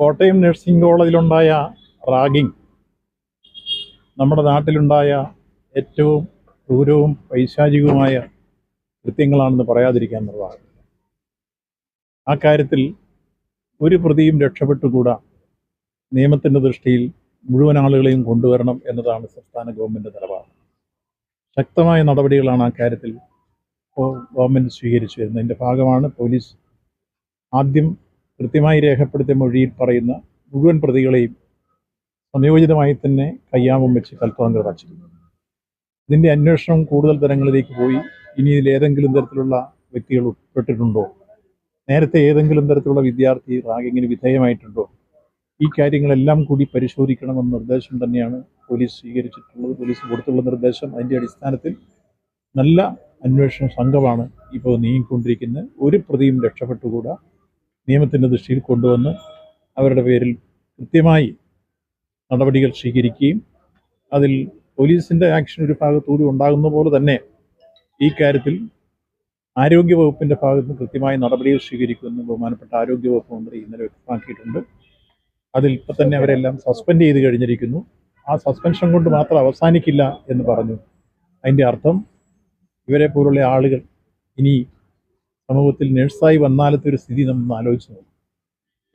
Kottayam nursing കോളേജിലുണ്ടായ ragging നമ്മുടെ നാട്ടിലുണ്ടായ ഏറ്റവും ക്രൂരവും പൈശാചികവുമായ കൃത്യങ്ങളാണെന്ന് പറയാതിരിക്കാൻ നിർവാഹം. ആ കാര്യത്തിൽ ഒരു പ്രതിയും രക്ഷപ്പെട്ടുകൂടാ. നിയമത്തിൻ്റെ ദൃഷ്ടിയിൽ മുഴുവൻ ആളുകളെയും കൊണ്ടുവരണം എന്നതാണ് സംസ്ഥാന ഗവൺമെൻറ് നിലപാട്. ശക്തമായ നടപടികളാണ് ആ കാര്യത്തിൽ ഗവൺമെൻറ് സ്വീകരിച്ചു വരുന്നത്. അതിൻ്റെ ഭാഗമാണ് പോലീസ് ആദ്യം കൃത്യമായി രേഖപ്പെടുത്തിയ മൊഴിയിൽ പറയുന്ന മുഴുവൻ പ്രതികളെയും സംയോജിതമായി തന്നെ കയ്യാമം വെച്ച് കൽപ്പവങ്കർ വച്ചിരുന്നു. ഇതിൻ്റെ അന്വേഷണം കൂടുതൽ തലങ്ങളിലേക്ക് പോയി. ഇനി ഇതിലേതെങ്കിലും തരത്തിലുള്ള വ്യക്തികൾ ഉൾപ്പെട്ടിട്ടുണ്ടോ, നേരത്തെ ഏതെങ്കിലും തരത്തിലുള്ള വിദ്യാർത്ഥി റാഗിങ്ങിന് വിധേയമായിട്ടുണ്ടോ, ഈ കാര്യങ്ങളെല്ലാം കൂടി പരിശോധിക്കണമെന്ന നിർദ്ദേശം തന്നെയാണ് പോലീസ് സ്വീകരിച്ചിട്ടുള്ളത്. പോലീസ് കൊടുത്തുള്ള നിർദ്ദേശം. അതിൻ്റെ അടിസ്ഥാനത്തിൽ നല്ല അന്വേഷണ സംഘമാണ് ഇപ്പോൾ നീങ്ങിക്കൊണ്ടിരിക്കുന്നത്. ഒരു പ്രതിയും രക്ഷപ്പെട്ടുകൂടാ. നിയമത്തിൻ്റെ ദൃഷ്ടിയിൽ കൊണ്ടുവന്ന് അവരുടെ പേരിൽ കൃത്യമായി നടപടികൾ സ്വീകരിക്കുകയും അതിൽ പോലീസിൻ്റെ ആക്ഷൻ ഒരു ഭാഗത്തുകൂടി ഉണ്ടാകുന്ന പോലെ തന്നെ ഈ കാര്യത്തിൽ ആരോഗ്യവകുപ്പിൻ്റെ ഭാഗത്ത് നിന്ന് കൃത്യമായ നടപടികൾ സ്വീകരിക്കുമെന്ന് ബഹുമാനപ്പെട്ട ആരോഗ്യവകുപ്പ് മന്ത്രി ഇന്നലെ വ്യക്തമാക്കിയിട്ടുണ്ട്. അതിൽ ഇപ്പം തന്നെ അവരെല്ലാം സസ്പെൻഡ് ചെയ്ത് കഴിഞ്ഞിരിക്കുന്നു. ആ സസ്പെൻഷൻ കൊണ്ട് മാത്രം അവസാനിക്കില്ല എന്ന് പറഞ്ഞു. അതിൻ്റെ അർത്ഥം ഇവരെ പോലുള്ള ആളുകൾ ഇനി സമൂഹത്തിൽ നഴ്സായി വന്നാലത്തെ ഒരു സ്ഥിതി നമ്മൾ ആലോചിച്ച് നോക്കും.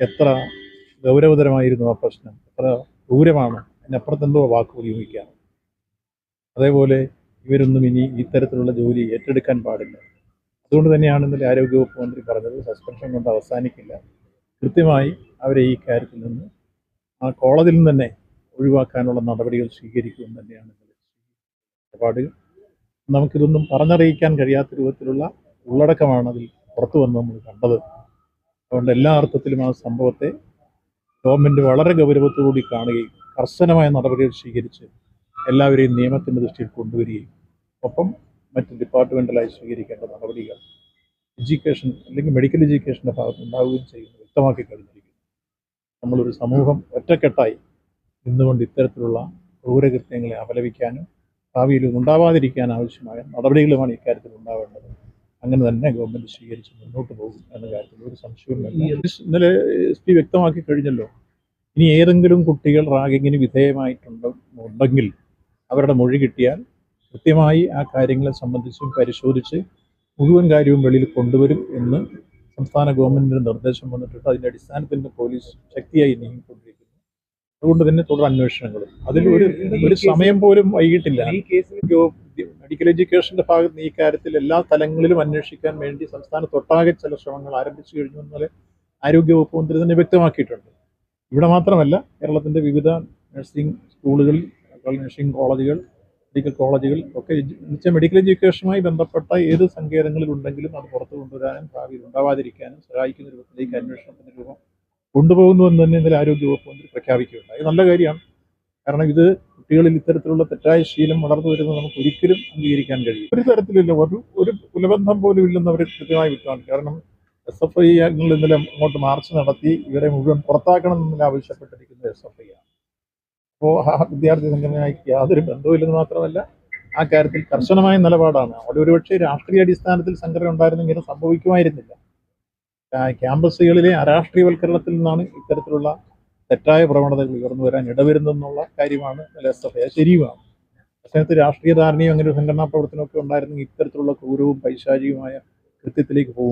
എത്ര ഗൗരവതരമായിരുന്നു ആ പ്രശ്നം, എത്ര ക്രൂരമാണ്, അതിനപ്പുറത്തെന്തോ വാക്ക് ഉപയോഗിക്കുകയാണ്. അതേപോലെ ഇവരൊന്നും ഇനി ഇത്തരത്തിലുള്ള ജോലി ഏറ്റെടുക്കാൻ പാടില്ല. അതുകൊണ്ട് തന്നെയാണ് ഇന്നലെ ആരോഗ്യവകുപ്പ് മന്ത്രി പറഞ്ഞത് സസ്പെൻഷൻ കൊണ്ട് അവസാനിക്കില്ല. കൃത്യമായി അവരെ ഈ കാര്യത്തിൽ നിന്ന് ആ കോളേജിൽ നിന്ന് തന്നെ ഒഴിവാക്കാനുള്ള നടപടികൾ സ്വീകരിക്കുമെന്ന് തന്നെയാണ് നിലപാടുകൾ. നമുക്കിതൊന്നും പറഞ്ഞറിയിക്കാൻ കഴിയാത്ത രൂപത്തിലുള്ള ഉള്ളടക്കമാണ് അതിൽ പുറത്തു വന്ന് നമ്മൾ കണ്ടത്. അതുകൊണ്ട് എല്ലാ അർത്ഥത്തിലും ആ സംഭവത്തെ ഗവൺമെൻറ് വളരെ ഗൗരവത്തോടുകൂടി കാണുകയും കർശനമായ നടപടികൾ സ്വീകരിച്ച് എല്ലാവരെയും നിയമത്തിൻ്റെ ദൃഷ്ടിയിൽ കൊണ്ടുവരികയും ഒപ്പം മറ്റ് ഡിപ്പാർട്ട്മെൻറ്റലായി സ്വീകരിക്കേണ്ട നടപടികൾ എഡ്യൂക്കേഷൻ അല്ലെങ്കിൽ മെഡിക്കൽ എഡ്യൂക്കേഷൻ്റെ ഭാഗത്ത് ഉണ്ടാവുകയും ചെയ്യുന്നത് വ്യക്തമാക്കി കഴിഞ്ഞിരിക്കുന്നു. നമ്മളൊരു സമൂഹം ഒറ്റക്കെട്ടായി നിന്നുകൊണ്ട് ഇത്തരത്തിലുള്ള ക്രൂരകൃത്യങ്ങളെ അപലപിക്കാനും ഭാവിയിൽ ഉണ്ടാവാതിരിക്കാൻ ആവശ്യമായ നടപടികളുമാണ് ഇക്കാര്യത്തിൽ ഉണ്ടാവേണ്ടത്. അങ്ങനെ തന്നെ ഗവൺമെൻറ് സ്വീകരിച്ച് മുന്നോട്ട് പോകും എന്ന കാര്യത്തിൽ ഒരു സംശയവുമില്ല. ഇന്നലെ SP വ്യക്തമാക്കി കഴിഞ്ഞല്ലോ. ഇനി ഏതെങ്കിലും കുട്ടികൾ റാഗിങ്ങിന് വിധേയമായിട്ടുണ്ടെങ്കിൽ അവരുടെ മൊഴി കിട്ടിയാൽ കൃത്യമായി ആ കാര്യങ്ങളെ സംബന്ധിച്ചും പരിശോധിച്ച് മുഴുവൻ കാര്യവും വെളിയിൽ കൊണ്ടുവരും എന്ന് സംസ്ഥാന ഗവൺമെൻറ്റിൻ്റെ നിർദ്ദേശം വന്നിട്ടുണ്ട്. അതിൻ്റെ അടിസ്ഥാനത്തിൽ പോലീസ് ശക്തിയായി നീങ്ങിക്കൊണ്ടിരിക്കുന്നു. അതുകൊണ്ട് തന്നെ തുടർ അന്വേഷണങ്ങളും അതിൽ ഒരു സമയം പോലും വൈകിട്ടില്ല. ഈ കേസിൽ മെഡിക്കൽ എഡ്യൂക്കേഷൻ്റെ ഭാഗത്ത് നിന്ന് ഈ കാര്യത്തിൽ എല്ലാ തലങ്ങളിലും അന്വേഷിക്കാൻ വേണ്ടി സംസ്ഥാനത്തൊട്ടാകെ ചില ശ്രമങ്ങൾ ആരംഭിച്ചു കഴിഞ്ഞു എന്നതിൽ ആരോഗ്യവകുപ്പ് മന്ത്രി തന്നെ വ്യക്തമാക്കിയിട്ടുണ്ട്. ഇവിടെ മാത്രമല്ല, കേരളത്തിൻ്റെ വിവിധ നഴ്സിംഗ് സ്കൂളുകളിൽ, നഴ്സിംഗ് കോളേജുകൾ, മെഡിക്കൽ കോളേജുകൾ ഒക്കെ മെഡിക്കൽ എഡ്യൂക്കേഷനുമായി ബന്ധപ്പെട്ട ഏത് സങ്കേതങ്ങളിലുണ്ടെങ്കിലും അത് പുറത്തു കൊണ്ടുവരാനും ഭാവിയിൽ ഉണ്ടാവാതിരിക്കാനും സഹായിക്കുന്ന രൂപത്തിലേക്ക് അന്വേഷണത്തിൻ്റെ രൂപം കൊണ്ടുപോകുന്നുവെന്ന് തന്നെ ഇന്നലെ ആരോഗ്യവകുപ്പ് മന്ത്രി പ്രഖ്യാപിക്കുകയുണ്ടായി. നല്ല കാര്യമാണ്. കാരണം ഇത് കുട്ടികളിൽ ഇത്തരത്തിലുള്ള തെറ്റായ ശീലം വളർന്നു വരുന്നത് നമുക്ക് ഒരിക്കലും അംഗീകരിക്കാൻ കഴിയും. ഒരു തരത്തിലില്ല, ഒരു കുലബന്ധം പോലും ഇല്ലെന്ന് അവർ കൃത്യമായി വിട്ടാണ്. കാരണം SFI അംഗങ്ങൾ ഇന്നലെ അങ്ങോട്ട് മാർച്ച് നടത്തി ഇവരെ മുഴുവൻ പുറത്താക്കണം എന്നല്ല ആവശ്യപ്പെട്ടിരിക്കുന്നത് SFI ആണ്. അപ്പോൾ ആ വിദ്യാർത്ഥി സംഘടനയ്ക്ക് യാതൊരു ബന്ധവുമില്ലെന്ന് മാത്രമല്ല ആ കാര്യത്തിൽ കർശനമായ നിലപാടാണ്. അവിടെ ഒരുപക്ഷെ രാഷ്ട്രീയ അടിസ്ഥാനത്തിൽ സംഘടന ഉണ്ടായിരുന്നെങ്കിൽ സംഭവിക്കുമായിരുന്നില്ല. ക്യാമ്പസുകളിലെ അരാഷ്ട്രീയവൽക്കരണത്തിൽ നിന്നാണ് ഇത്തരത്തിലുള്ള തെറ്റായ പ്രവണതകൾ ഉയർന്നു വരാൻ ഇടവരുന്നെന്നുള്ള കാര്യമാണ് SFI. ശരിയുമാണ്. അസമയത്ത് രാഷ്ട്രീയ ധാരണയും അങ്ങനെ ഒരു സംഘടനാ പ്രവർത്തനമൊക്കെ ഉണ്ടായിരുന്നെങ്കിൽ ഇത്തരത്തിലുള്ള ക്രൂരവും പൈശാചികവുമായ കൃത്യത്തിലേക്ക് പോകും.